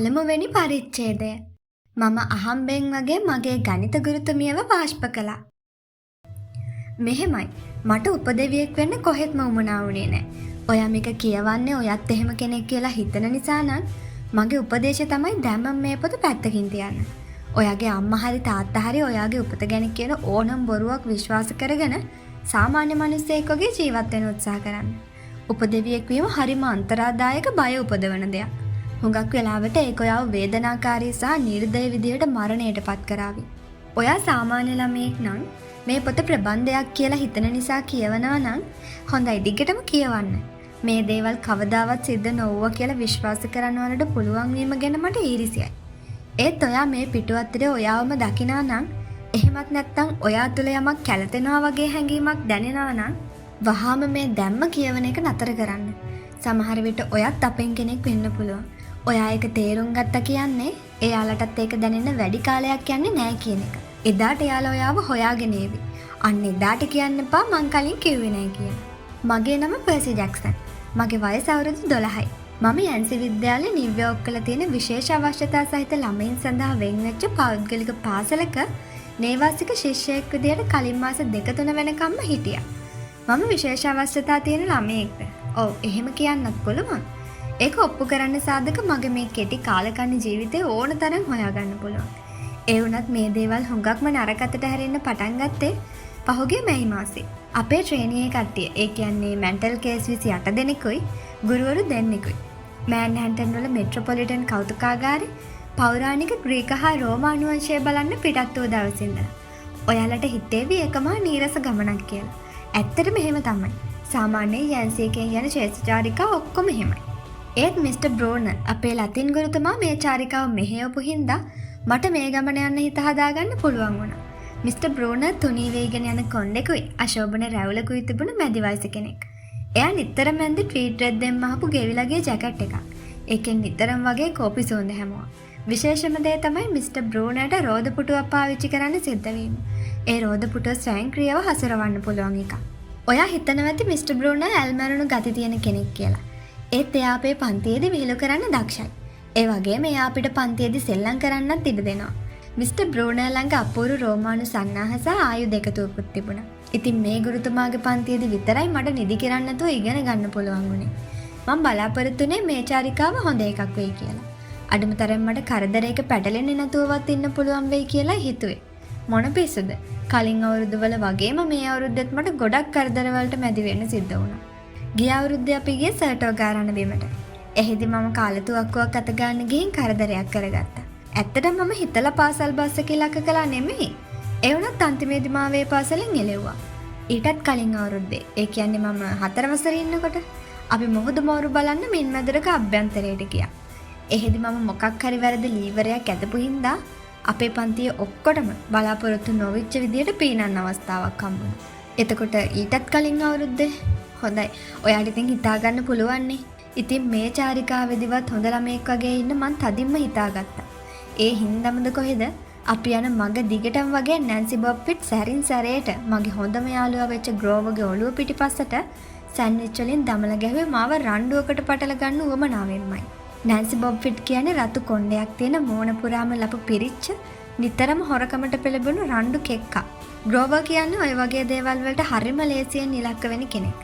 පළමුවෙනි පරිච්ඡේදය. මම අහම්බෙන් වගේ මගේ ගණිත ගුරුතුමියව වාෂ්ප කළා. මෙහෙමයි. මට උපදෙවියෙක් වෙන්න කොහෙත්ම උවමනා වුණේ නැහැ. ඔයා මේක කියවන්නේ ඔයත් එහෙම කෙනෙක් කියලා හිතන නිසා නම් මගේ උපදේශය තමයි දැම්මම මේ පොත පැත්තකින් තියන්න. ඔයාගේ අම්මා හරි තාත්තා හරි ඔයාගේ උපත ගැන කියන ඕනම බොරුවක් විශ්වාස කරගෙන සාමාන්‍ය මිනිස්සෙක් වගේ ජීවත් වෙන්න උත්සාහ කරන්න. උපදෙවියෙක් වීම හරිම අන්තරාදායක බය උපදවන දෙයක්. හුඟක් වෙලාවට ඒක ඔයාව වේදනාකාරී සහ නිර්දය විදියට මරණයට පත් කරાવી. ඔයා සාමාන්‍ය ළමයෙක් නම් මේ පොත ප්‍රබන්ධයක් කියලා හිතන නිසා කියවනවා නම් හොඳයි දිගටම කියවන්න. මේ දේවල් කවදාවත් සිද්ධ නොවුවා කියලා විශ්වාස කරනවලට පුළුවන් වීම ගැන මට ඊර්ෂ්‍යයි. ඒත් ඔයා මේ පිටුවත්තේ ඔයාවම දකිනා නම් එහෙමත් නැත්නම් ඔයා තුළ යමක් කැළතෙනවා වගේ හැඟීමක් දැනෙනවා නම් වහාම මේ දැම්ම කියවන එක නතර කරන්න. සමහර විට ඔයත් අපෙන් කෙනෙක් වෙන්න පුළුවන්. ඔයා ඒක තේරුම් ගත්තා කියන්නේ එයාලටත් ඒක දැනෙන්න වැඩි කාලයක් යන්නේ නැහැ කියන එක. එදාට එයාලා ඔයාව හොයාගෙන ඒවි. අන්න එදාට කියන්න එපා මං කලින් කිව්වේ නැහැ කියලා. මගේ නම පර්සි ජැක්සන්. මගේ වයස අවුරුදු 12යි. මම යන්සි විද්‍යාලයේ නිව්යෝක් වල තියෙන විශේෂ අවශ්‍යතා සහිත ළමයින් සඳහා වෙන්වෙච්ච පෞද්ගලික පාසලක නේවාසික ශිෂ්‍යයෙක් විදියට කලින් මාස 2-3 වෙනකම්ම හිටියා. මම විශේෂ අවශ්‍යතා තියෙන ළමයෙක්ද? ඔව් එහෙම කියන්නත් පුළුවන්. ඒක ඔප්පු කරන්න සාධක මගේ මේ කෙටි කාලකන්ණි ජීවිතේ ඕන තරම් හොයාගන්න පුළුවන්. ඒ වුණත් මේ දේවල් හුඟක්ම නරකතට හැරෙන්න පටන් ගත්තේ පහුගිය මැයි මාසේ. අපේ ට්‍රේනියේ කට්ටිය, ඒ කියන්නේ මෙන්ටල් කේස් 28 දෙනෙකුයි ගුරුවරු දෙන්නෙකුයි. මෑන්හටන් වල මෙට්‍රොපොලිටන් කෞතුකාගාරේ පෞරාණික ග්‍රීක හා රෝමානු වංශය බලන්න පිටත් වූ දවසේ ඉඳලා. ඔයාලට හිතේවි ඒකම නීරස ගමනක් කියලා. ඇත්තටම එහෙම තමයි. සාමාන්‍යයෙන් යන්සීකෙන් යන ශේෂ්ඨචාරිකා ඔක්කොම එහෙමයි. ඒත් මිස්ටර් බ්‍රෝනර් අපේ ලතින් ගුරුතුමා මේ චාරිකාව මෙහෙයවපු හින්දා මට මේ ගමන යන්න හිත හදාගන්න පුළුවන් වුණා. මිස්ටර් බ්‍රෝනර් තුනී වේගෙන යන කොණ්ඩෙකුයි අශෝභන රැවුලකුයි තිබුණ මැදි වයස කෙනෙක්. එයා නිතරම ඇඳි ට්වීට් රෙද්දෙන් මහපු ගෙවිලගේ ජැකට් එකක්. ඒකෙන් නිතරම වගේ කෝපි සුවඳ හැමුවා. විශේෂම දේ තමයි මිස්ටර් බ්‍රෝනර්ට රෝද පුටුවක් පාවිච්චි කරන්න සිද්ධ වීම. ඒ රෝද පුටුව ස්වයංක්‍රීයව හසුරවන්න පුළුවන් එකක්. ඔයා හිතනවා ඇති මිස්ටර් බ්‍රෝනර් ඇල්මරුණු ගති තියෙන කෙනෙක් කියලා. ඒත් එයා අපේ පන්තියේදී විහිළු කරන්න දක්ෂයි. ඒ වගේම එයා අපිට පන්තියේදී සෙල්ලම් කරන්නත් ඉඩ දෙනවා. මිස්ටර් බ්‍රෝනර් ළඟ අපූර්ව රෝමානු සන්නාහ සහ ආයුධ එකතුවකුත් තිබුණා. ඉතින් මේ ගුරුතුමාගේ පන්තියේදී විතරයි මට නිදි කරන්න නැතුව ඉගෙන ගන්න පුළුවන් වුණේ. මම බලාපොරොත්තු වෙන්නේ මේ චාරිකාව හොඳ එකක් වෙයි කියලා. අඩුම තරම් මට කරදරයක පැටලෙන්නේ නැතුවවත් ඉන්න පුළුවන් වෙයි කියලා හිතුවේ. මොන පිස්සුද? කලින් අවුරුද්දවල වගේම මේ අවුරුද්දෙත් මට ගොඩක් කරදර වලට මැදි වෙන්න සිද්ධ වුණා. ගිය අවුරුද්දේ අපි ගියේ සර්ටෝගාරාන බිමට. එහිදී මම කාලතුවක්කුවක් අත ගන්න ගිහින් කරදරයක් කරගත්තා. ඇත්තටම මම හිතලා පාසල් බස් එකේ ලක කළා නෙමෙයි. ඒ වුණත් අන්තිමේදී මාවේ පාසලෙන් එළෙව්වා. ඊටත් කලින් අවුරුද්දේ, ඒ කියන්නේ මම 4 වසරේ ඉන්නකොට අපි මොහොදු මෝරු බලන්න මින්මැදුරක අභ්‍යන්තරයට ගියා. එහිදී මම මොකක් හරි වැරදි ලීවරයක් ඇදපු හින්දා අපේ පන්තියේ ඔක්කොටම බලාපොරොත්තු නොවිච්ච විදියට පීනන්න අවස්ථාවක් හම්බුණා. එතකොට ඊටත් කලින් අවුරුද්දේ හොඳයි. ඔයාට ඉතින් හිතාගන්න පුළුවන්නේ. ඉතින් මේ චාරිකාවේදීවත් හොඳ ළමෙක් වගේ ඉන්න මං තදින්ම හිතාගත්තා. ඒ හින්දාමද කොහෙද අපි යන මග දිගටම වගේ නැන්සි බොබ්ෆිට් සැරින් සැරේට මගේ හොඳම යාළුවා වෙච්ච ග්‍රෝවගේ ඔළුව පිටිපස්සට සෑන්ඩ්විච් වලින් දමල ගැහුවේ මාව රණ්ඩුවකට පටල ගන්න උවමනාවෙන්මයි. නැන්සි බොබ්ෆිට් කියන්නේ රතු කොණ්ඩයක් තියෙන මෝන පුරාම ලපු පිරිච්ච නිතරම හොරකමට පෙළඹුණු රණ්ඩු කෙක්කා. ග්‍රෝවර් කියන්නේ ඔය වගේ දේවල් වලට හරිම ලේසියෙන් ඉලක්ක වෙන කෙනෙක්.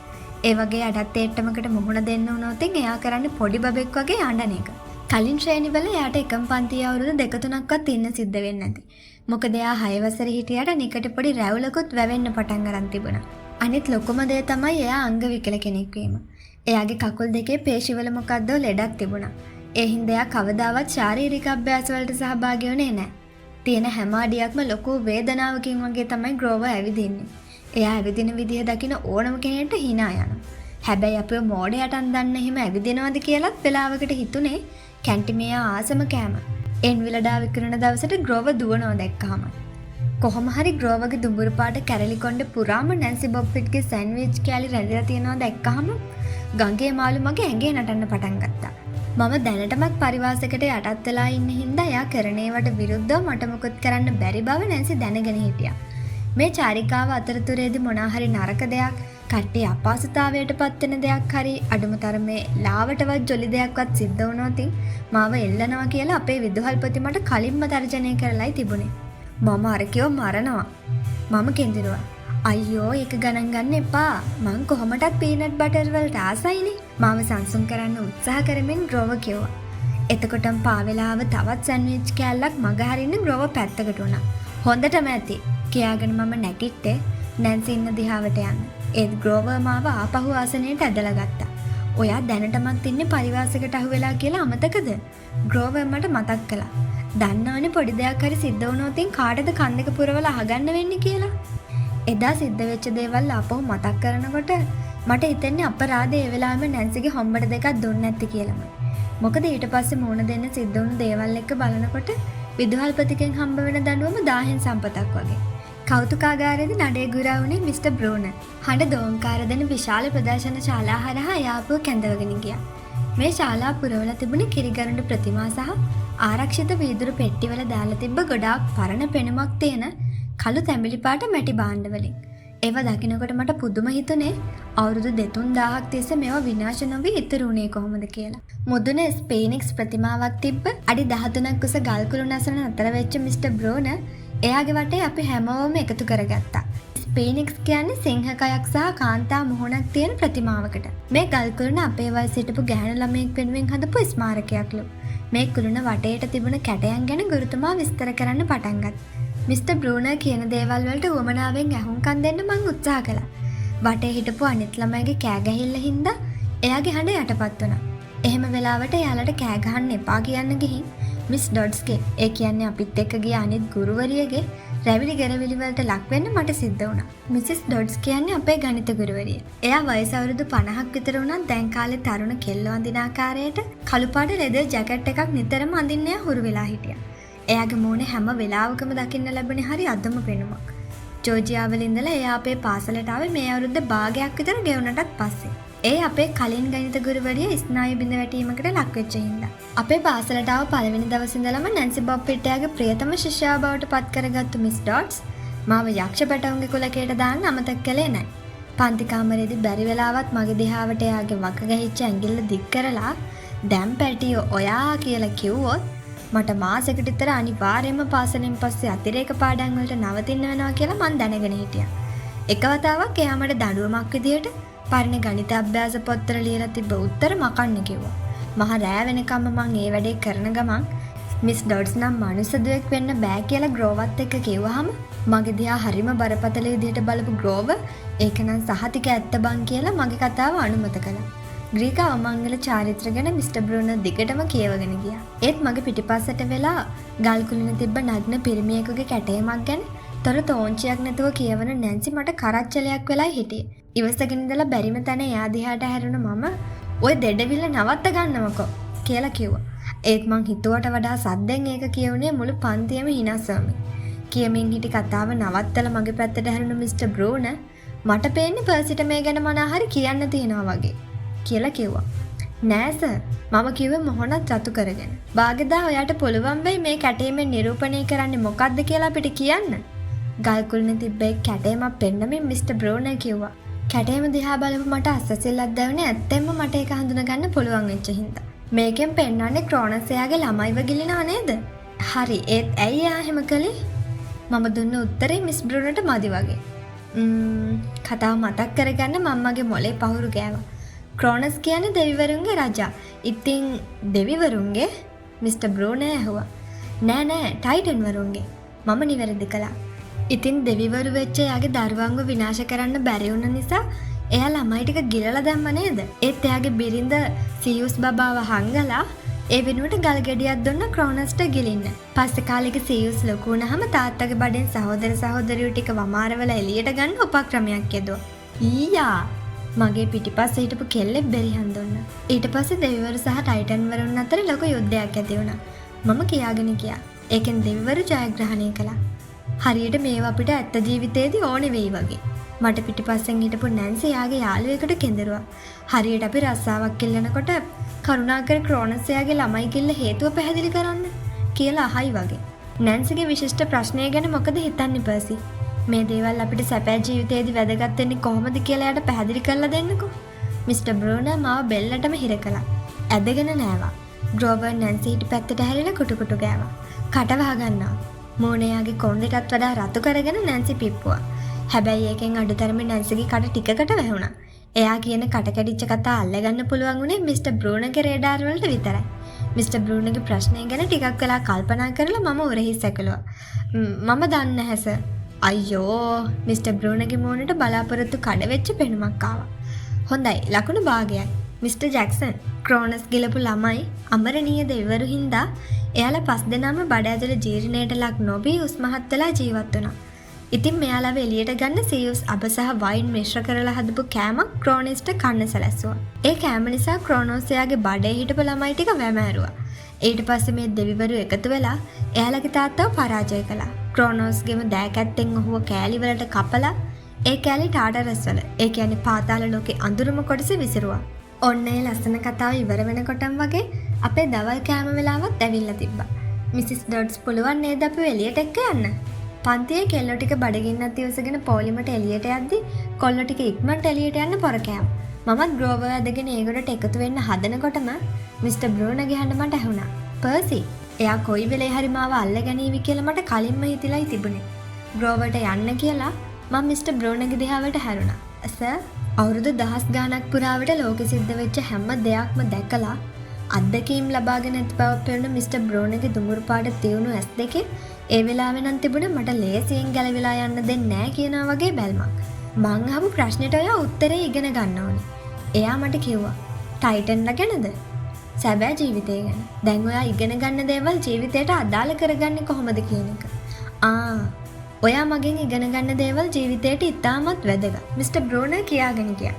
ඒ වගේ අඩත් ඒට්ටමකට මුහුණ දෙන්න වුණොත් එයා කරන්නේ පොඩි බබෙක් වගේ අඬන එක. කලින් ශ්‍රේණිවල එයාට එකම පන්තියේ අවුරුදු 2-3ක්වත් ඉන්න සිද්ධ වෙන්නේ නැති. මොකද එයා 6 වසරේ හිටියට නිකට පොඩි රැවුලකුත් වැවෙන්න පටන් ගන්න තිබුණා. අනිත් ලොකුම දේ තමයි එයා අංග විකල කෙනෙක් වීම. එයාගේ කකුල් දෙකේ පේශිවල මොකද්ද ලෙඩක් තිබුණා. ඒ හින්දා එයා කවදාවත් ශාරීරික අභ්‍යාස වලට සහභාගී වුණේ නැහැ. තියෙන හැම අඩියක්ම ලොකු වේදනාවකින් වගේ තමයි ග්‍රෝවර් ඇවිදින්නේ. එයා ඇවිදින විදිහ දකින ඕනම කෙනෙක්ට hina යනවා. හැබැයි අපේ මෝඩයටන් දන්න එහෙම ඇවිදිනවද කියලාත් වෙලාවකට හිතුනේ කැන්ටිමේ ආසම කෑම. එන්විලඩා විකුණන දවසට ග්‍රෝවර් දුවනවා දැක්කහම. කොහොම හරි ග්‍රෝවර්ගේ දුඹුරු පාට කැරලි කොණ්ඩේ පුරාම නැන්සි බොබ්ෆිට්ගේ සෑන්ඩ්විච් කෑලි රැඳිලා තියෙනවා දැක්කහම ගඟේ මාළු මගේ ඇඟේ නටන්න පටන් ගත්තා. මම දැනටමත් පරිවාසයකට යටත් වෙලා ඉන්න හින්දා එයා කරන ඒවට විරුද්ධව මට මොකද කරන්න බැරි බව නැන්සි දැනගෙන හිටියා. මේ චාරිකාව අතරතුරේදී මොනා හරි නරක දෙයක් කට්ටිය අපහසුතාවයට පත්වෙන දෙයක් හරි අඩුම තරමේ ලාවටවත් ජොලි දෙයක්වත් සිද්ධ වුණොත් මාව එල්ලනවා කියලා අපේ විදුහල්පති මට කලින්ම තර්ජනය කරලායි තිබුණේ. මම අරකියෝ මරනවා. මම කෙන්දිරුවා. අයියෝ ඒක ගණන් ගන්න එපා. මං කොහොමටත් පීනට් බටර් වලට ආසයිනේ. මාව සංසුන් කරන්න උත්සාහ කරමින් ග්‍රෝව කිව්වා. එතකොටම පාවෙලාව තවත් සැන්ඩ්විච් කෑල්ලක් මග හරින්න ග්‍රෝව පැත්තකට වුණා. හොඳටම ඇති. කියාගෙන මම නැගිට්ටේ නැන්සි ඉන්න දිහාවට යන්න. ඒත් ග්‍රෝව මාව ආපහු ආසනයට ඇදලා ගත්තා. ඔයා දැනටමත් ඉන්නේ පරිවාසයකට අහුවෙලා කියලා අමතකද? ග්‍රෝව මට මතක් කළා. දන්නවනේ පොඩි දෙයක් හරි සිද්ධ වුණොත් කාටද කන් දෙක පුරවලා අහගන්න වෙන්නේ කියලා. එදා සිද්ධ වෙච්ච දේවල් ආපහු මතක් කරනකොට මට හිතෙන්නේ අපරාධේ ඒ වෙලාවෙම නැන්සිගේ හොම්බට දෙකක් දුන්නේ නැති කියලාම. මොකද ඊට පස්සේ මූණ දෙන්න සිද්ධ වුණු දේවල් එක්ක බලනකොට විදුහල්පතිගෙන් හම්බ වෙන දඬුවම 1000න් සම්පතක් වගේ. කෞතුකාගාරයේදී නඩේ ගුරා වුණේ මිස්ටර් බ්‍රූනර්. හඬ දෝංකාර දෙන විශාල ප්‍රදර්ශන ශාලා හරහා යාපුව කැඳවගෙන ගියා. මේ ශාලා පුරවල තිබුණ කිරිගරුඬ ප්‍රතිමා සහ ආරක්ෂිත වීදුරු පෙට්ටිවල දාලා තිබ්බ ගොඩාක් පරණ පෙනුමක් තියෙන කළු තැඹිලි පාට මැටි භාණ්ඩවලින්. ඒවා දකිනකොට මට පුදුම හිතුනේ අවුරුදු 2-3000ක් තිස්සේ මේවා විනාශ නොවි ඉතුරු වුණේ කොහොමද කියලා. මුදුනේ ස්පීනික්ස් ප්‍රතිමාවක් තිබ්බ අඩි 13ක් උස ගල් කුළු නැසන අතර වෙච්ච මිස්ටර් බ්‍රූනර් එයාගේ වටේ අපි හැමෝම එකතු කරගත්තා. ස්පීනික්ස් කියන්නේ සිංහකයක් සහ කාන්තා මුහුණක් තියෙන ප්‍රතිමාවකට. මේ ගල් කුළුණ අපේ වයසේ හිටපු ගැහැණු ළමයෙක් වෙනුවෙන් හදපු ස්මාරකයක්ලු. මේ කුළුණ වටේට තිබුණ කැටයන් ගැන ගුරුතුමා විස්තර කරන්න පටන් ගත්තා. මිස්ටර් බ්‍රූනර් කියන දේවල් වලට උවමනාවෙන් ඇහුම්කන් දෙන්න මං උත්සාහ කළා. වටේ හිටපු අනිත් ළමයිගේ කෑ ගැහිල්ල හින්දා එයාගේ හඬ යටපත් වුණා. එහෙම වෙලාවට එයාලට කෑ ගහන්න එපා කියන්න ගිහින් මිස් ඩොඩ්ස්ගේ, ඒ කියන්නේ අපිත් එක්ක ගිය අනිත් ගුරුවරියගේ රැවිලි ගැරවිලි වලට ලක් වෙන්න මට සිද්ධ වුණා. මිසිස් ඩොඩ්ස් කියන්නේ අපේ ගණිත ගුරුවරිය. එයා වයස අවුරුදු 50ක් විතර වුණත් දැන් කාලේ තරුණ කෙල්ලෝ අඳින ආකාරයට කළු පාට ලෙදර් ජැකට් එකක් නිතරම අඳින්න එයා හුරු වෙලා හිටියා. එයාගේ මූණේ හැම වෙලාවකම දකින්න ලැබුණේ හරි අදම පෙනුමක්. ජෝර්ජියාවල ඉඳලා එයා අපේ පාසලට ආවේ මේ අවුරුද්ද භාගයක් විතර ගෙවුනටත් පස්සේ. ඒ අපේ කලින් ගණිත ගුරුවරිය ස්නායු බිඳ වැටීමකට ලක් වෙච්ච හින්දා. අපේ පාසලට ආව පළවෙනි දවසේ ඉඳලම නැන්සි බොබ් පිට්ටයාගේ ප්‍රියතම ශිෂ්‍යයා බවට පත් කරගත්තු මිස් ඩොට්ස් මාව යක්ෂ පැටවුන්ගේ කුලකයට දාන්න අමතක කළේ නැහැ. පන්ති කාමරේදී බැරි වෙලාවත් මගේ දිහාවට එයාගේ වක ගැහිච්ච ඇඟිල්ල දික් කරලා දැන් පැටියෝ ඔයා කියලා කිව්වොත් මට මාසෙකට විතර අනිවාර්යයෙන්ම පාසලෙන් පස්සේ අතිරේක පාඩම් වලට නවතින්න වෙනවා කියලා මං දැනගෙන හිටියා. එක වතාවක් එයා මට දඬුවමක් විදියට පරණ ගණිත අභ්‍යාස පොත්වල ලියලා තිබ්බ උත්තර මකන්න කිව්වා. මහ රෑ වෙනකම්ම මං ඒ වැඩේ කරන ගමන් මිස් ඩොඩ්ස් නම් මනුස්සදුවෙක් වෙන්න බෑ කියලා ග්‍රෝවත් එක්ක කිව්වහම මගේ දිහා හරිම බරපතල විදියට බලපු ග්‍රෝව ඒක නම් සහතික ඇත්ත බං කියලා මගේ කතාව අනුමත කළා. ග්‍රීක අවමංගල චාරිත්‍ර ගැන මිස්ටර් බ්‍රූනර් දිගටම කියවගෙන ගියා. ඒත් මගේ පිටිපස්සට වෙලා ගල් කුලින තිබ්බ නග්න පිරිමියෙකුගේ කැටයමක් ගැන තොර තෝංචියක් නැතුව කියවන නැන්සි මට කරච්චලයක් වෙලා හිටියේ. ඉවසගෙන ඉඳලා බැරිම තැන එයා දිහාට හැරුණු මම ඔය දෙඩවිල්ල නවත්ත ගන්නවකෝ කියලා කිව්වා. ඒත් මං හිතුවට වඩා සද්දෙන් ඒක කියවුනේ මුළු පන්තියම හිනස්සවමින්. කියමින් හිටි කතාව නවත්තලා මගේ පැත්තට හැරුණු මිස්ටර් බ්‍රූනර් මට පේන්නේ පර්සිට මේ ගැන මොනා හරි කියන්න තියෙනවා වගේ කියලා කිව්වා. නෑ සර්, මම කිව්වේ මොහොනක් රතු කරගෙන. බාගෙදා ඔයාට පුළුවන් වෙයි මේ කැටේමෙන් නිරූපණය කරන්නේ මොකක්ද කියලා අපිට කියන්න. ගල් කුලිනේ තිබ්බේ කැටේමක් පෙන්නමින් මිස්ටර් බ්‍රූනර් කිව්වා. කැටේම දිහා බලපු මට අස්සසිල්ලක් දැවුනේ ඇත්තෙන්ම මට ඒක හඳුනගන්න පුළුවන් වෙච්ච හින්දා. මේකෙන් පෙන්වන්නේ ක්‍රෝනස් එයාගේ ළමයිව ගිලිනා නේද? හරි, ඒත් ඇයි එයා එහෙම කළේ? මම දුන්න උත්තරේ මිස් බ්‍රූනර්ට මදි වගේ. කතාව මතක් කරගන්න මම්මගේ මොලේ පහුරු ගෑවා. ක්‍රෝනස් කියන්නේ දෙවිවරුන්ගේ රජා. ඉතින් දෙවිවරුන්ගේ? මිස්ටර් බ්‍රූනර් ඇහුවා. නෑ ටයිටන් වරුන්ගේ. මම නිවැරදි කළා. ඉතින් දෙවිවරු වෙච්ච එයාගේ දරුවන්ව විනාශ කරන්න බැරි වුණ නිසා එයා ළමයි ටික ගිලලා දැම්ම නේද? ඒත් එයාගේ බිරිඳ සියුස් බබාව හංගලා ඒ වෙනුවට ගල් ගෙඩියක් දුන්න ක්‍රෝනස්ට ගිලින්න. පස්සේ කාලෙක සියුස් ලොකු වුණාම තාත්තගේ බඩෙන් සහෝදර සහෝදරියෝ ටික වමාරවල එළියට ගන්න උපක්‍රමයක් යෙදුවා. ඊයා මගේ පිටිපස්සේ හිටපු කෙල්ලෙක් බෙරිහන් දුන්නා. ඊට පස්සේ දෙවිවරු සහ ටයිටන් වරුන් අතර ලොකු යුද්ධයක් ඇති වුණා. මම කියාගෙන ගියා. ඒකෙන් දෙවිවරු ජයග්‍රහණය කළා. හරියට මේවා අපිට ඇත්ත ජීවිතේදී ඕනේ වෙයි වගේ. මට පිටිපස්සෙන් හිටපු නැන්සි යාගේ යාළුවෙකුට කෙඳිරුවා. හරියට අපි රස්සාවක් ඉල්ලනකොට කරුණාකර ක්‍රෝනස් යාගේ ළමයි කිල්ල හේතුව පැහැදිලි කරන්න කියලා අහයි වගේ. නැන්සිගේ විශිෂ්ට ප්‍රශ්නය ගැන මොකද හිතන්නේ පර්සි? මේ දේවල් අපිට සැපෑ ජීවිතයේදී වැදගත් වෙන්නේ කොහොමද කියලා යාට පැහැදිලි කරලා දෙන්නකෝ. මිස්ටර් බ්‍රූනර් මාව බෙල්ලටම හිර කළා. ඇදගෙන නෑවා. ග්‍රෝවර් නැන්සීට පැත්තට හැරිලා කුටු ගෑවා. කට වහගන්නවා. මෝනයාගේ කොන්දටත් වඩා රතු කරගෙන නැන්සි පිප්පුවා. හැබැයි ඒකෙන් අඩුතරමේ නැන්සිගේ කට ටිකකට වැහුණා. එයා කියන කට කැඩිච්ච කතා අල්ලගන්න පුළුවන් උනේ මිස්ටර් බ්‍රූනර්ගේ රේඩාර් වලට විතරයි. මිස්ටර් බ්‍රූනර්ගේ ප්‍රශ්නය ගැන ටිකක් වෙලා කල්පනා කරලා මම උරහිස් ඇකලුවා. මම දන්නේ නැහැ සර්. අයියෝ මිස්ටර් බ්‍රූනර්ගේ මූණට බලාපොරොත්තු කඩ වෙච්ච පෙනුමක් ආවා. හොඳයි ලකුණු භාගයයි. මිස්ටර් ජැක්සන් ක්‍රෝනස් ගිලපු ළමයි අමරණීය දෙවිවරු හින්දා එයාලා 5 දෙනාම බඩ ඇතුළේ ජීර්ණයට ලක් නොවී උස්මහත් වෙලා ජීවත් වුණා. ඉතින් මෙයාලව එළියට ගන්න සියුස් අබ සහ වයින් මිශ්‍ර කරලා හදපු කෑමක් ක්‍රෝනස්ට කන්න සැලැස්සුවා. ඒ කෑම නිසා ක්‍රෝනෝස් එයාගේ බඩේ හිටපු ළමයි ටික වැමෑරුවා. ඊට පස්සේ මේ දෙවිවරු එකතු වෙලා එයාලගේ තාත්තව පරාජය කළා. ක්‍රෝනෝස්ගේම දෑකැත්තෙන් ඔහුව කෑලි වලට කපලා ඒ කෑලි ටාටරස් වල, ඒ කියන්නේ පාතාල ලෝකේ අඳුරම කොටස විසිරුවා. ඔන්න ඒ ලස්සන කතාව ඉවර වෙනකොටම වගේ අපේ දවල් කෑම වෙලාවත් ඇවිල්ලා තිබ්බා. මිසිස් ඩොඩ්ස් පුළුවන් නේද අපි එළියට එක්ක යන්න? පන්තියේ කෙල්ලෝ ටික බඩගින්නත් ඉවසගෙන පොලිමට එළියට යද්දි කොල්ලෝ ටික ඉක්මනට එළියට යන්න පොර කෑවා. මමත් ග්‍රෝවර් ඇදගෙන ඒගොල්ලන්ට එකතු වෙන්න හදනකොටම මිස්ටර් බ්‍රූනර් ගහන්න මට ඇහුණා. පර්සි, එයා කොයි වෙලේ හරි මාව අල්ලගනීවි කියලා මට කලින්ම හිතිලායි තිබුණේ. ග්‍රෝවර්ට යන්න කියලා මම මිස්ටර් බ්‍රූනර්ගේ දිහාවට හැරුණා. සර්, අවුරුදු 10 ගාණක් පුරාවට ලෝකෙ සිද්ධ වෙච්ච හැම දෙයක්ම දැකලා අත්දැකීම් ලබාගෙන ඇති බව පෙනුන මිස්ටර් බ්‍රූනර්ගේ දුමුරු පාට තියුණු ඇස් දෙකේ ඒ වෙලාවේ නම් තිබුණේ මට ලේසියෙන් ගැලවිලා යන්න දෙන්නේ නැහැ කියනා වගේ බැල්මක්. මං අහපු ප්‍රශ්නෙට ඔයා උත්තරේ ඉගෙන ගන්න ඕනේ. එයා මට කිව්වා ටයිටන්ලා ගැනද? සැබෑ ජීවිතය ගැන. දැන් ඔයා ඉගෙන ගන්න දේවල් ජීවිතයට අදාළ කරගන්නේ කොහොමද කියන එක. ඔයා මගෙන් ඉගෙන ගන්න දේවල් ජීවිතයට ඉතාමත් වැදගත්. මිස්ටර් බ්‍රූනර් කියාගෙන ගියා.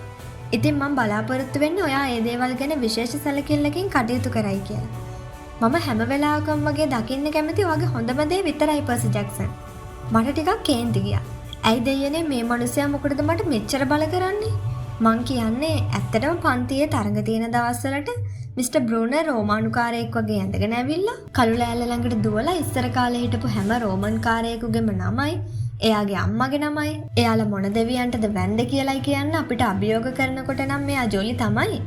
ඉතින් මම බලාපොරොත්තු වෙන්නේ ඔයා ඒ දේවල් ගැන විශේෂ සැලකිල්ලකින් කටයුතු කරයි කියලා. මම හැම වෙලාවකම වගේ දකින්න කැමති ඔයාගේ හොඳම දේ විතරයි පර්සි ජැක්සන්. මට ටිකක් කේන්ති ගියා. ඇයි දෙයනේ මේ මිනිස්සයා මොකටද මට මෙච්චර බල කරන්නේ? මං කියන්නේ ඇත්තටම පන්තියේ තරඟ තියෙන දවස්වලට මිස්ටර් බ්‍රූනර් රෝමානුකාරයෙක් වගේ ඇඳගෙන ඇවිල්ලා කළු ලෑල්ල ළඟට දුවලා ඉස්සර කාලේ හිටපු හැම රෝමන් කාරයෙකුගේම නමයි, එයාගේ අම්මගේ නමයි, එයාලා මොන දෙවියන්ටද වැන්ද කියලායි කියන්න අපිට අභියෝග කරනකොට නම් මෙයා ජොලි තමයි.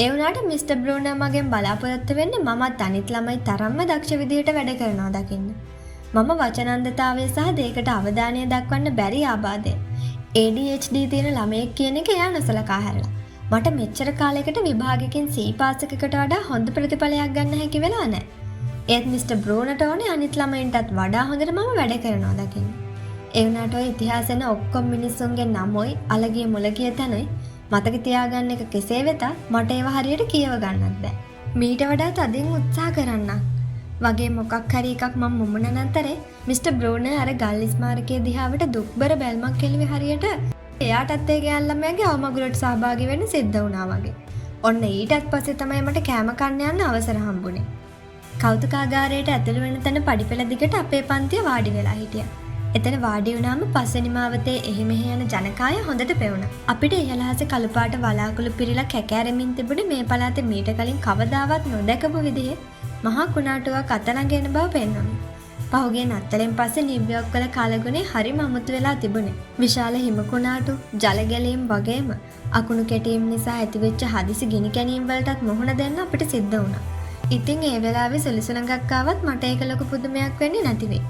ඒ වුණාට මිස්ටර් බ්‍රූනර් මගෙන් බලාපොරොත්තු වෙන්නේ මමත් අනිත් ළමයි තරම්ම දක්ෂ විදියට වැඩ කරනවා දකින්න. මම වචනන්දතාවය සහ දෙයකට අවධානය දක්වන්න බැරි ආබාධය. ADHD තියෙන ළමයෙක් කියන එක එයා නොසලකා හැරලා. මට මෙච්චර කාලයකට විභාගයකින් C පාස් එකකට වඩා හොඳ ප්‍රතිඵලයක් ගන්න හැකි වෙලා නැහැ. ඒත් මිස්ටර් බ්‍රූනර්ට ඕනේ අනිත් ළමයින්ටත් වඩා හොඳට මම වැඩ කරනවා දකින්න. ඒ වුණාට ඔය ඉතිහාසෙන ඔක්කොම මිනිස්සුන්ගේ නමොයි අලගිය මුලගිය තැනොයි මතක තියාගන්න එක කෙසේ වෙතත් මට ඒව හරියට කියව ගන්නත් බෑ. මීට වඩා තදින් උත්සාහ කරන්න වගේ මොකක් හරි එකක් මම මුමුණන අතරේ මිස්ටර් බ්‍රූනර් අර ගල් ස්මාරකයේ දිහාවට දුක්බර බැල්මක් කෙළුවේ හරියට එයාටත් ඒ ගෑන් ළමයාගේ අවමගුලට සහභාගී වෙන්න සිද්ධ වුණා වගේ. ඔන්න ඊටත් පස්සේ තමයි මට කෑම කන්න යන්න අවසර හම්බුනේ. කෞතුකාගාරයට ඇතුළු වෙන තැන පඩිපෙළ දිගට අපේ පන්තිය වාඩි වෙලා හිටියා. එතන වාඩි වුණාම පස්වෙනි මාවතේ එහි මෙහි යන ජනකාය හොඳට පෙවුණා. අපිට ඉහළහසේ කළු පාට වලාකුළු පිරීලා කැකෑරෙමින් තිබුණේ මේ පළාතේ මීට කලින් කවදාවත් නොදැකපු විදිහේ මහා කුණාටුවක් අත ළඟ එන බව පෙන්වනවා. පහුගිය නත්තලෙන් පස්සේ නිව්යෝර්ක් වල කාලගුණේ හරිම අමුතු වෙලා තිබුණේ. විශාල හිම කුණාටු, ජල ගැලීම් වගේම අකුණු කැටීම් නිසා ඇතිවෙච්ච හදිසි ගිනි කැණීම් වලටත් මුහුණ දෙන්න අපිට සිද්ධ වුණා. ඉතින් ඒ වෙලාවේ සුළුසුලඟක් ආවත් මට ඒක ලොකු පුදුමයක් වෙන්නේ නැති වෙයි.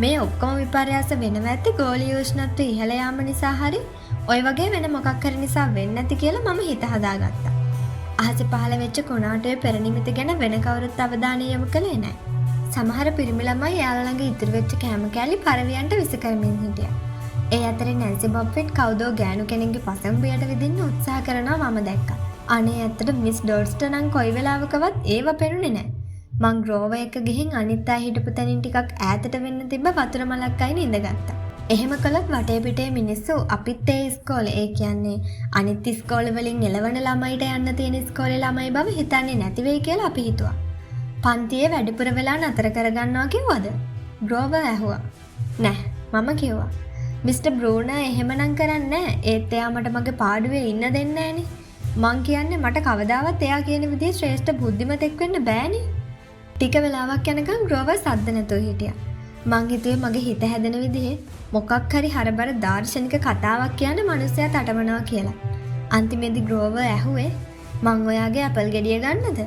මේ ඔක්කොම විපර්යාස වෙනවා ඇත්තේ ගෝලීය උෂ්ණත්වය ඉහළ යාම නිසා හරි ඔය වගේ වෙන මොකක් හරි නිසා වෙන්නේ නැති කියලා මම හිත හදාගත්තා. අහසේ පහළ වෙච්ච කුණාටුවේ පෙරනිමිති ගැන වෙන කවුරුත් අවධානය යොමු කළේ නැහැ. සමහර පිරිමි ළමයි එයාලා ළඟ ඉතුරු වෙච්ච කෑම කෑලි පරවියන්ට විස කරමින් හිටියා. ඒ අතරේ නැන්සි බොබ්ෆෙට් කවුදෝ ගෑනු කෙනෙක්ගේ පසම්බියට විදින්න උත්සාහ කරනවා මම දැක්කා. අනේ ඇත්තට මිස් ඩොඩ්ස්ට නම් කොයි වෙලාවකවත් ඒව පෙනුනේ නැහැ. මං ග්‍රෝවර් එක ගිහින් අනිත් අය හිටපු තැනින් ටිකක් ඈතට වෙන්න තිබ්බ වතුර මලක් අයින ඉඳගත්තා. එහෙම කළොත් වටේ පිටේ මිනිස්සු අපිත් ඒ ඉස්කෝලේ, ඒ කියන්නේ අනිත් ඉස්කෝලේ වලින් එළවන ළමයිට යන්න තියෙන ඉස්කෝලේ ළමයි බව හිතන්නේ නැති වෙයි කියලා අපි හිතුවා. පන්තියේ වැඩිපුර වෙලා නතර කරගන්නවා කිව්වද? ග්‍රෝවර් ඇහුවා. නෑ, මම කිව්වා. මිස්ටර් බ්‍රූනර් එහෙමනම් කරන්නේ නෑ. ඒත් එයා මට මගේ පාඩුවේ ඉන්න දෙන්නේ නෑනේ. මං කියන්නේ මට කවදාවත් එයා කියන විදිහේ ශ්‍රේෂ්ඨ බුද්ධිමතෙක් වෙන්න බෑනේ. ටික වෙලාවක් යනකම් ග්‍රෝවර් සද්ද නැතුව හිටියා. මං හිතුවේ මගේ හිත හැදෙන විදිහේ මොකක් හරි හරබර දාර්ශනික කතාවක් කියන මිනිස්සයා තටමනවා කියලා. අන්තිමේදී ග්‍රෝවර් ඇහුවේ මං ඔයාගේ ඇපල් ගෙඩිය ගන්නද?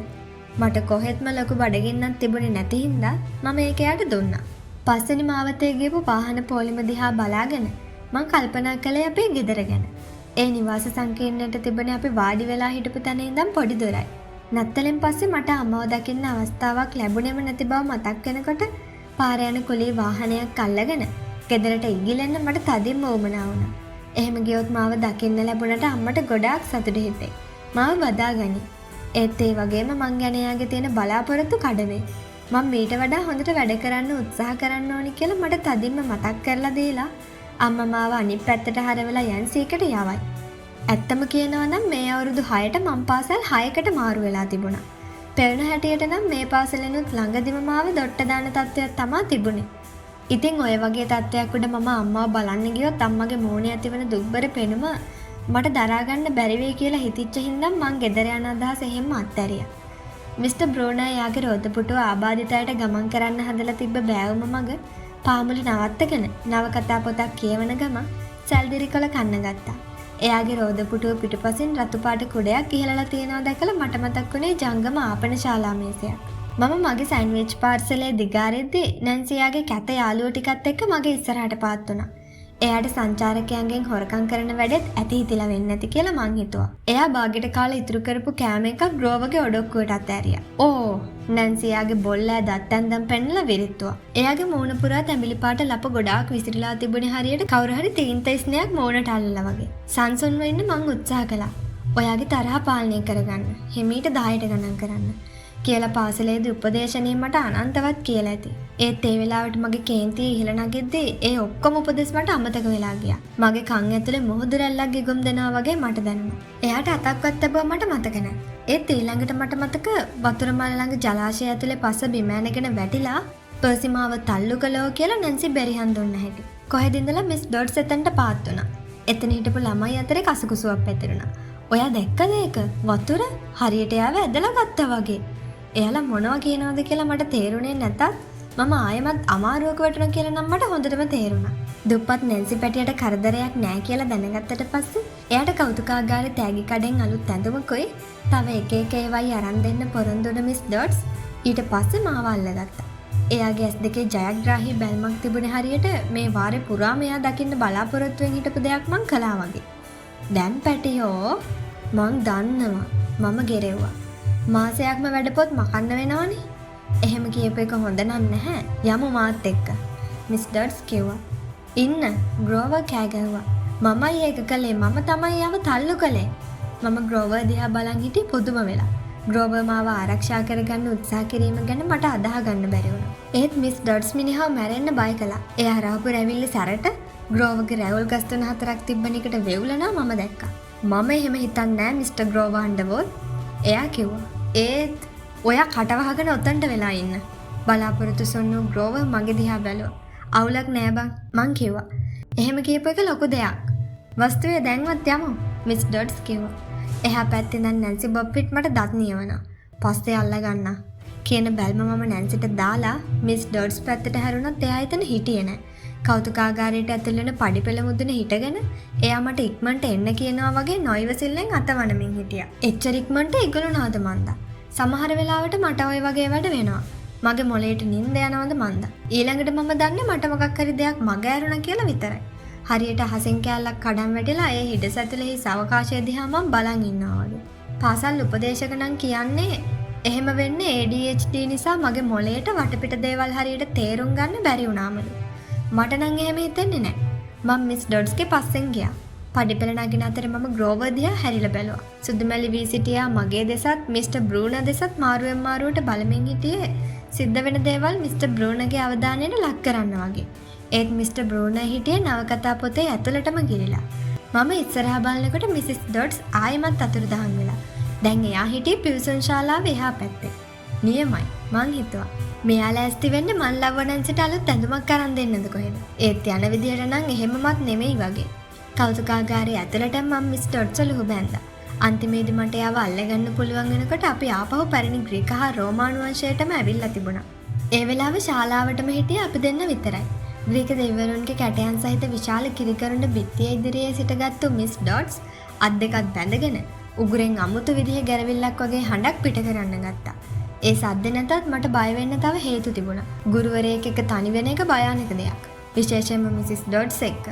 මට කොහෙත්ම ලොකු බඩගින්නක් තිබුණේ නැති හින්දා මම ඒක එයාට දුන්නා. පස්වෙනි මාවතේ ගිහපු වාහන පොලිම දිහා බලාගෙන මං කල්පනා කළේ අපේ ගෙදර ගැන. ඒ නිවාස සංකීර්ණයට තිබුණේ අපි වාඩි වෙලා හිටපු තැන ඉඳන් පොඩි දොරයි. නත්තලෙන් පස්සේ මට අම්මව දකින්න අවස්ථාවක් ලැබුණේම නැති බව මතක් වෙනකොට පාර යන කුලී වාහනයක් අල්ලගෙන ගෙදරට ඉගිලෙන්න මට තදින්ම උවමනා වුණා. එහෙම ගියොත් මාව දකින්න ලැබුණට අම්මට ගොඩාක් සතුටු හිතේ. මාව බදාගනි. ඒත් ඒ වගේම මං ගැන එයාගේ තියෙන බලාපොරොත්තු කඩවේ. මම මීට වඩා හොඳට වැඩ කරන්න උත්සාහ කරන්න ඕනි කියලා මට තදින්ම මතක් කරලා දීලා අම්මා මාව අනිත් පැත්තට හරවලා යන්සීකට යවයි. ඇත්තම කියනවා නම් මේ අවුරුදු 6ට මම පාසල් 6කට මාරු වෙලා තිබුණා. පෙරණ හැටියට නම් මේ පාසලෙනුත් ළඟදිම මාව දොට්ට දාන තත්ත්වයක් තමයි තිබුණේ. ඉතින් ඔය වගේ තත්ත්වයක් උඩ මම අම්මාව බලන්න ගියොත් අම්මගේ මූණේ ඇතිවන දුක්බර පෙනුම මට දරා ගන්න බැරි වෙයි කියලා හිතිච්ච හින්දා මං ගෙදර යන අදහස එහෙම අත්හැරියා. මිස්ටර් බ්‍රෝනර් යාගේ රොදපුටුව ආබාධිතයට ගමන් කරන්න හදලා තිබ්බ බෑවුම මග පාමුලි නවත්තගෙන නවකතා පොතක් කියවන ගමන් සැල්දිරිකොල කන්න ගත්තා. එයාගේ රෝදපුටුව පිටුපසින් රතු පාට කුඩයක් ඉහළලා තියෙනවා දැකලා මට මතක් වුණේ ජංගම ආපන ශාලා මේසයක්. මම මගේ සෑන්ඩ්විච් පාර්සලේ දිගාරෙද්දී නැන්සියාගේ කැත යාළුවෝ ටිකත් එක්ක මගේ ඉස්සරහට පාත් වුණා. එයාට සංචාරකයන්ගෙන් හොරකම් කරන වැඩෙත් ඇති හිතිලා වෙන්නේ නැති කියලා මං හිතුවා. එයා බාගෙට කාලා ඉතුරු කරපු කෑම එකක් ග්‍රෝවගේ ඔඩොක්කුවටත් ඇරියා. ඕ නැන්සියාගේ බොල්ලෑ දත්තැන්දම් පෙන්නලා විරිත්තුවා. එයාගේ මූණ පුරා තැඹිලි පාට ලප ගොඩාක් විසිරලා තිබුණේ හරියට කවුරු හරි තීන්ත ස්නේහයක් මූණට අල්ලලා වගේ. සංසුන්ව ඉන්න මං උත්සාහ කළා. ඔයාගේ තරහ පාලනය කරගන්න. හිමීට 10ට ගණන් කරන්න. කියලා පාසලේදී උපදේශනේ මට අනන්තවත් කියලා ඇති. ඒත් ඒ වෙලාවට මගේ කේන්තිය ඉහළ නැගෙද්දී ඒ ඔක්කොම උපදෙස් මට අමතක වෙලා ගියා. මගේ කන් ඇතුලේ මොහොදු රැල්ලක් ගිගුම් දෙනවා වගේ මට දැනුණා. එයාට අතක්වත් තබුවා මට මතක නැහැ. ඒත් ඊළඟට මට මතක වතුර මල ළඟ ජලාශය ඇතුලේ පස බිම ඇනගෙන වැටිලා පර්සිමාව තල්ලු කළෝ කියලා නැන්සි බෙරිහන් දුන්න හැටි. කොහෙද ඉඳලා මිස් ඩොට්ස් එතනට පාත් වුණා. එතන හිටපු ළමයි අතරේ කසුකුසුවක් පැතිරුණා. ඔයා දැක්කද ඒක? වතුර හරියට යාව ඇදලා ගත්තා වගේ. එයාලා මොනවා කියනවද කියලා මට තේරුණේ නැතත් මම ආයෙමත් අමාරුවක වැටුණා කියලා නම් මට හොඳටම තේරුණා. දුප්පත් නැන්සි පැටියට කරදරයක් නැහැ කියලා දැනගත්තට පස්සේ එයාට කෞතුකාගාරේ තෑගි කඩෙන් අලුත් ඇඳුමකුයි තව එක එක ඒවායි අරන් දෙන්න පොරොන්දුන මිස් ඩොට්ස් ඊට පස්සේ මාව අල්ලගත්තා. එයාගේ ඇස් දෙකේ ජයග්‍රාහී බැල්මක් තිබුණේ හරියට මේ වාරේ පුරාම එයා දකින්න බලාපොරොත්තු වෙන් හිටපු දෙයක් මං කළා වගේ. දැන් පැටියෝ මං දන්නවා මම ගෙරෙව්වා. මාසයක්ම වැඩපොත් මකන්න වෙනවනේ. එහෙම කියප එක හොඳ නම් නැහැ. යමු මාත් එක්ක. මිස් ඩොට්ස් කිව්වා. ඉන්න ග්‍රෝවර් කෑ ගැහුවා. මමයි ඒක කළේ. මම තමයි යව තල්ලු කළේ. මම ග්‍රෝවර් දිහා බලන් හිටියේ පුදුම වෙලා. ග්‍රෝවර් මාව ආරක්ෂා කරගන්න උත්සාහ කිරීම ගැන මට අදාහ ගන්න බැරි වුණා. ඒත් මිස් ඩොට්ස් මිනිහව මැරෙන්න බය කළා. එයා රවපු රැවිල්ල සැරට ග්‍රෝවර්ගේ රැවුල් ගස් 3-4ක් තිබ්බන එකට වෙවුලනවා මම දැක්කා. මම එහෙම හිතන්නේ නැහැ මිස්ටර් ග්‍රෝවර් අඬවොත්. එයා කිව්වා. ඒත් ඔයා කටවහගෙන ඔතනට වෙලා ඉන්න. බලාපොරොත්තු සොන්නු ග්‍රෝවර් මගේ දිහා බැලුවා. අවුලක් නෑ බං මං කිව්වා. එහෙම කියපු එක ලොකු දෙයක්. වස්තුවේ දැන්වත් යමු මිස් ඩොට්ස් කිව්වා. එහා පැත්තේ ඉඳන් නැන්සි බොප්පිට් මට දත් නියවනවා. පස්සේ අල්ල ගන්නා. කියන බැල්ම මම නැන්සිට දාලා මිස් ඩොට්ස් පැත්තට හැරුණත් එයා එතන හිටියේ නෑ. කෞතුකාගාරයට ඇතුල් වෙන පඩිපෙළ මුදුනේ හිටගෙන එයා මට ඉක්මනට එන්න කියනවා වගේ නොයිවසිල්ලෙන් අතවනමින් හිටියා. එච්චර ඉක්මනට ඉගලුණාද මන්දා. සමහර වෙලාවට මට ওই වගේ වැඩ වෙනවා. මගේ මොලේට නිින්ද යනවද මන්දා. ඊළඟට මම දන්නේ මට මොකක් හරි දෙයක් මග ඇරුණා කියලා විතරයි. හරියට අහසෙන් කෑල්ලක් කඩන් වැටිලා ඒ හිඩසැතුලේ අවකාශය දිහා මම බලන් ඉන්නවා වගේ. පාසල් උපදේශක නම් කියන්නේ එහෙම වෙන්නේ ADHD නිසා මගේ මොලේට වටපිට දේවල් හරියට තේරුම් ගන්න බැරි වුණාමලු. මට නම් එහෙම හිතෙන්නේ නැහැ. මම මිස් ඩොට්ස්ගේ පස්සෙන් ගියා. පඩිපෙළ නගින අතර මම ග්‍රෝවර් දිහා හැරිලා බැලුවා. සුදුමැලි වී සිටියා මගේ දෙසත් මිස්ටර් බ්‍රූනර් දෙසත් මාරුවෙන් මාරුවට බලමින් හිටියේ සිද්ධ වෙන දේවල් මිස්ටර් බ්‍රූනර්ගේ අවධානයට ලක් කරන්න වගේ. ඒත් මිස්ටර් බ්‍රූනර් හිටියේ නවකතා පොතේ ඇතුළටම ගිරිලා. මම ඉස්සරහා බලනකොට මිසිස් ඩොට්ස් ආයෙමත් අතුරුදහන් වෙලා. දැන් එයා හිටියේ පිවිසුම් ශාලාවේ එහා පැත්තේ. නියමයි මං හිතුවා. මෙයාලා ඇස්ති වෙන්නේ මන් ලව්වනන්සිට අලුත් ඇඳුමක් අරන් දෙන්නද කොහෙද? ඒත් යන විදියට නම් එහෙමවත් නෙමෙයි වගේ. කෞතුකාගාරයේ ඇතුළට මම මිස් ඩොට්ස් ලුහු බැන්දා. අන්තිමේදී මට එයාව අල්ලගන්න පුළුවන් වෙනකොට අපි ආපහු පැරණි ග්‍රීක හා රෝමානු වංශයටම ඇවිල්ලා තිබුණා. ඒ වෙලාවේ ශාලාවටම හිටියේ අපි දෙන්න විතරයි. ග්‍රීක දෙවිවරුන්ගේ කැටයන් සහිත විශාල කිරිකරුණ බිත්තිය ඉදිරියේ සිටගත්තු මිස් ඩොට්ස් අත් දෙකත් බැඳගෙන උගුරෙන් අමුතු විදිහේ ගැරවිල්ලක් වගේ හඬක් පිට කරන්න ගත්තා. ඒ සද්ද නැතත් මට බය වෙන්න තව හේතු තිබුණා. ගුරුවරයෙක් එක්ක තනි වෙන එක භයානක දෙයක්. විශේෂයෙන්ම මිසිස් ඩොට්ස් එක්ක.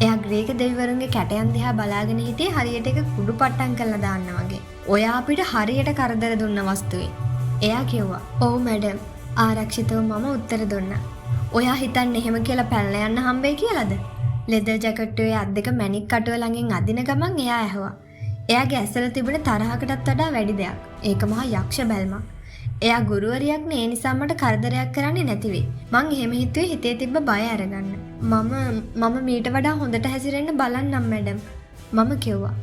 එයා ග්‍රීක දෙවිවරුන්ගේ කැටයන් දිහා බලාගෙන හිටියේ හරියට එක කුඩු පට්ටම් කරලා දාන්න වගේ. ඔයා අපිට හරියට කරදර දුන්න වස්තුවේ. එයා කිව්වා, "ඔව් මැඩම්." ආරක්ෂිතව මම උත්තර දුන්නා. "ඔයා හිතන්නේ එහෙම කියලා පැනලා යන්න හම්බෙයි කියලාද?" ලෙදර් ජැකට්ටුවේ අත් දෙක මැණික් කටුව ළඟින් අදින ගමන් එයා ඇහුවා. එයාගේ ඇස්වල තිබුණ තරහකටත් වඩා වැඩි දෙයක්. ඒක මහා යක්ෂ බැල්මක්. එයා ගුරුවරියක් නේ, ඒ නිසා මට කරදරයක් කරන්නේ නැති වෙයි. මං එහෙම හිතුවේ හිතේ තිබ්බ බය අරගන්න. මම මීට වඩා හොඳට හැසිරෙන්න බලන්නම් මැඩම්. මම කිව්වා.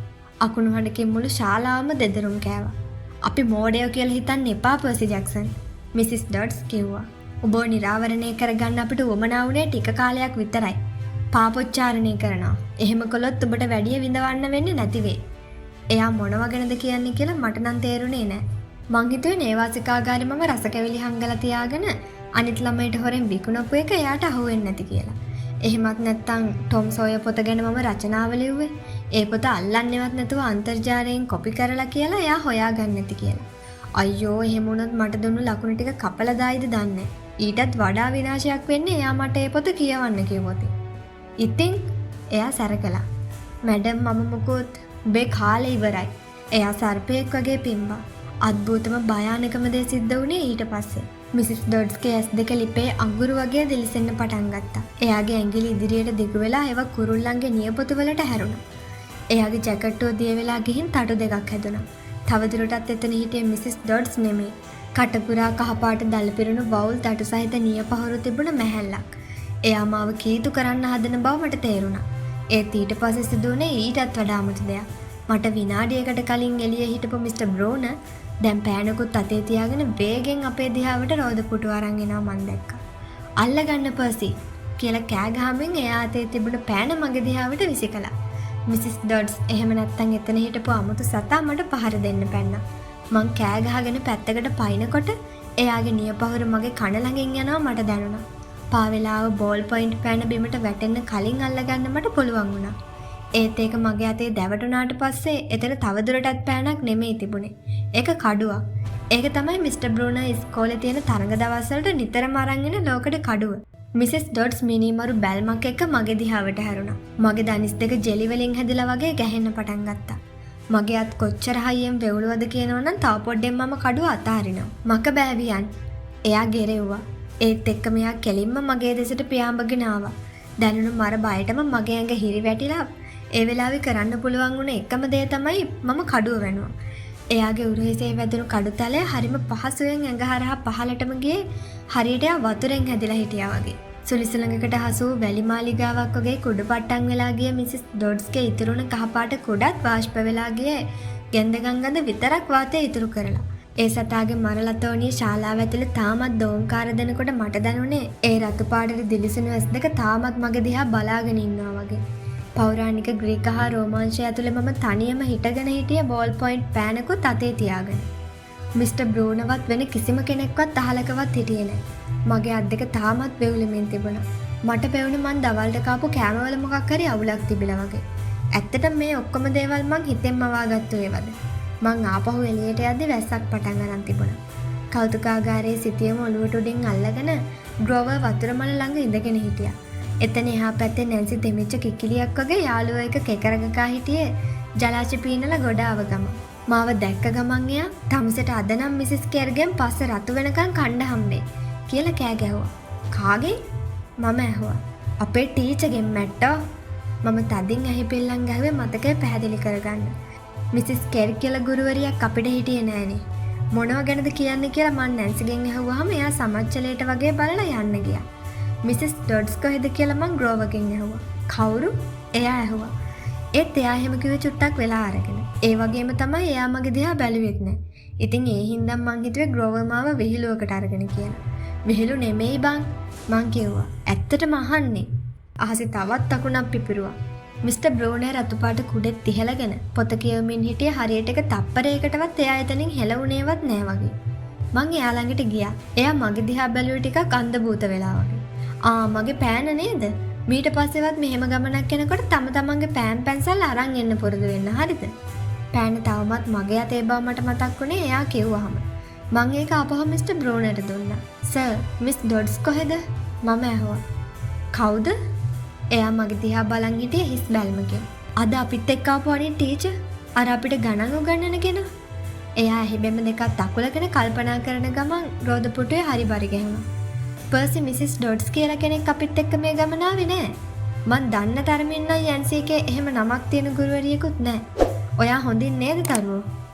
අකුණු හඬකින් මුළු ශාලාවම දෙදරුම් කෑවා. "අපි මෝඩයෝ කියලා හිතන්න එපා පර්සි ජැක්සන්." මිසිස් ඩොට්ස් කිව්වා. "ඔබව නිරාවරණය කරගන්න අපිට උවමනා වුණේ ටික කාලයක් විතරයි. පාපොච්චාරණය කරනවා. එහෙම කළොත් ඔබට වැඩිය විඳවන්න වෙන්නේ නැති වෙයි." එයා මොනව ගැනද කියන්නේ කියලා මට නම් තේරුනේ නෑ. මං හිතුවේ නේවාසිකාගාරේ මම රස කැවිලි හංගලා තියාගෙන අනිත් ළමයිට හොරෙන් විකුණපු එක එයාට අහුවෙන්නේ නැති කියලා. එහෙමත් නැත්නම් ටොම් සෝයර් පොත ගැන මම රචනාව ලිව්වේ. ඒ පොත අල්ලන්නේවත් නැතුව අන්තර්ජාලයෙන් කොපි කරලා කියලා එයා හොයාගන්න නැති කියලා. අයියෝ, එහෙම වුණොත් මට දුන්නු ලකුණු ටික කපලා දායිද දන්නේ. ඊටත් වඩා විනාශයක් වෙන්නේ එයා මට ඒ පොත කියවන්න කිව්වොත්. ඉතින් එයා සැරකලා. "මැඩම් මම මොකොත් උඹේ කාලේ ඉවරයි." එයා සර්පයෙක් වගේ පිම්බා. අද්භූතම භයානකම දේ සිද්ධ වුණේ ඊට පස්සේ. මිසිස් ඩොඩ්ස්ගේ ඇස් දෙක ලිපේ අඟුරු වගේ දිලිසෙන්න පටන් ගත්තා. එයාගේ ඇඟිලි ඉදිරියට දිගු වෙලා ඒවා කුරුල්ලන්ගේ නියපොතු වලට හැරුණා. එයාගේ ජැකට්ටුව දිය වෙලා ගිහින් තටු දෙකක් හැදුණා. තවදුරටත් එතන හිටියේ මිසිස් ඩොඩ්ස් නෙමෙයි. කටපුරා කහපාට දල පිරුණු වවුල් තටු සහිත නියපහුරු තිබුණ මැහැල්ලක්. එයා මාව කීතු කරන්න හදන බව මට තේරුණා. ඒත් ඊට පස්සේ සිදුවුණේ ඊටත් වඩා අමුතු දෙයක්. මට විනාඩියකට කලින් එළියේ හිටපු මිස්ටර් බ්‍රෝන දැන් පෑනකුත් අතේ තියාගෙන වේගෙන් අපේ දිහාවට රෝද පුටු අරන් එනවා මන් දැක්කා. "අල්ලගන්න පර්සි" කියලා කෑ ගහමින් එයා අතේ තිබුණ පෑන මගේ දිහාවට විසිකලා. මිසිස් ඩොඩ්ස් එහෙම නැත්තම් එතන හිටපු අමුතු සතා මට පහර දෙන්න පැන්නා. මං කෑ ගහගෙන පැත්තකට පයින්නකොට එයාගේ නියපහුර මගේ කන ළඟින් යනවා මට දැනුණා. පාවෙලාව බෝල් පොයින්ට් පෑන බිමට වැටෙන්න කලින් අල්ලගන්න මට පුළුවන් වුණා. ඒත් ඒක මගේ අතේ දැවටුණාට පස්සේ එතන තවදුරටත් පෑනක් නෙමෙයි තිබුණේ. ඒක කඩුවක්. ඒක තමයි මිස්ටර් බ්‍රූනර් ඉස්කෝලේ තියෙන තරඟ දවස්වලට නිතරම අරන් එන ලෝකඩ කඩුව. මිසස් ඩොඩ්ස් මිනිමරු බැල්මක් එක්ක මගේ දිහාවට හැරුණා. මගේ දනිස් දෙක ජෙලි වලින් හැදිලා වගේ ගැහෙන්න පටන් ගත්තා. මගේ අත් කොච්චර හයියෙන් වෙවුලුවද කියනවනම් තව පොඩ්ඩෙන් මම කඩුව අතාරිනවා. මක බෑවියන්. එයා ගෙරෙව්වා. ඒත් එක්ක මෙයා කෙලින්ම මගේ දෙසට පියාඹගෙන ආවා. දැනුණු මර බයටම මගේ ඇඟ හිරි වැටිලා ඒ වෙලාවේ කරන්න පුළුවන් වුණ එකම දේ තමයි මම කඩුව වැනුවා. එයාගේ උරහිසේ වැදුණු කඩුතලය හරිම පහසුවෙන් ඇඟ හරහා පහළටම ගියේ හරියට එයා වතුරෙන් හැදිලා හිටියා වගේ. සුලිසුලඟකට හසු වැලි මාලිගාවක් වගේ කුඩු පට්ටම් වෙලා ගිය මිසිස් ඩොඩ්ස්ගේ ඉතුරුණ කහපාට කුඩත් වාෂ්ප වෙලා ගියේ ගෙන්ද ගංගඳ විතරක් වාතය ඉතුරු කරලා. ඒ සතාගේ මරලතෝනිය ශාලාව ඇතුලේ තාමත් දෝංකාර දෙනකොට මට දැනුනේ ඒ රතු පාටට දිලිසෙන ඇස් දෙක තාමත් මගේ දිහා බලාගෙන ඉන්නවා වගේ. පෞරාණික ග්‍රීක හා රෝමාංශය ඇතුලේ මම තනියම හිටගෙන හිටිය බෝල් පොයින්ට් පෑනකුත් අතේ තියාගෙන. මිස්ටර් බ්‍රූනවත් වෙන කිසිම කෙනෙක්වත් අහලකවත් හිටියේ නැහැ. මගේ අත් දෙක තාමත් වෙවුලෙමින් තිබුණා. මට පෙවුනේ මං දවල්ට කාපු කෑමවල මොකක් හරි අවුලක් තිබිලා වගේ. ඇත්තටම මේ ඔක්කොම දේවල් මං හිතෙන්ම වවාගත්තු ඒවාද. මං ආපහු එළියට යද්දි වැස්සක් පටන් ගන්න තිබුණා. කෞතුකාගාරයේ සිටියම ඔළුවට උඩින් අල්ලගෙන ග්‍රෝවර් වතුර මල ළඟ ඉඳගෙන හිටියා. එතන එහා පැත්තේ නැන්සි දෙමිච්ච කිකිලියක් වගේ යාළුවෝ එක කෙකරගකා හිටියේ ජලාශය පීනලා ගොඩාව ගම. මාව දැක්ක ගමන් එයා තමුසෙට අද නම් මිසිස් කෙර්ගෙන් පස්සේ රතු වෙනකන් කණ්ඩ හම්බේ කියලා කෑ ගැහුවා. කාගෙන්? මම ඇහුවා. අපේ ටීචර්ගෙන් මැට්ටෝ. මම තදින් ඇහිපිල්ලම් ගැහුවේ මතකය පැහැදිලි කරගන්න. මිසිස් කෙර් කියලා ගුරුවරියක් අපිට හිටියේ නෑනේ. මොනව ගැනද කියන්නේ කියලා මං නැන්සිගෙන් ඇහුවාම එයා සමච්චලයට වගේ බලලා යන්න ගියා. මිසිස් ඩොඩ්ස් කොහෙද කියලා මං ග්‍රෝවර්ගෙන් ඇහුවා. කවුරු? එයා ඇහුවා. ඒත් එයා එහෙම කිව්වේ චුට්ටක් වෙලා අරගෙන. ඒ වගේම තමයි එයා මගේ දිහා බැලුවෙත් නෑ. ඉතින් ඒ හින්දා මං හිතුවේ ග්‍රෝවර් මාව විහිළුවකට අරගෙන කියලා. විහිළු නෙමෙයි බං මං කිව්වා. ඇත්තටම අහන්නේ. අහසේ තවත් අකුණක් පිපිරුවා. මිස්ටර් බ්‍රූනර් රතුපාට කුඩෙත් තිහලගෙන පොත කියවමින් හිටිය හරියට එක තප්පරයකටවත් එයා එතනින් හෙලවුණේවත් නෑ වගේ. මං එයා ළඟට ගියා. එයා මගේ දිහා බැලුවේ ටිකක් අන්ධ භූත වෙලා වගේ. මගේ පෑන නේද? මීට පස්සේවත් මෙහෙම ගමනක් යනකොට තමන්ගේ පෑන් පැන්සල් අරන් එන්න පුරුදු වෙන්න. හරිද? පෑන තවමත් මගේ අතේ බව මට මතක් වුණේ එයා කිව්වහම. මං ඒක ආපහු මිස්ටර් බ්‍රූනර්ට දුන්නා. "සර්, මිස් ඩොඩ්ස් කොහෙද?" මම ඇහුවා. "කවුද?" එයා මගේ දිහා බලන් හිටියේ හිස් බැල්මකින්. "අද අපිත් එක්ක ආපු අනිත් ටීචර්. අර අපිට ගණන් උගන්වන කෙනා." එයා හැබැයිම දෙකක් අකුලගෙන කල්පනා කරන ගමන් රෝද පුටුවේ හරි බරි ගැහුවා. "පර්සි මිසිස් ඩොඩ්ස් කියලා කෙනෙක් අපිත් එක්ක මේ ගමන ආවේ නෑ. මං දන්න තරමින් නම් යන්සීකේ එහෙම නමක් තියෙන ගුරුවරියෙකුත් නෑ. ඔයා හොඳින් නේද දරුවෝ?"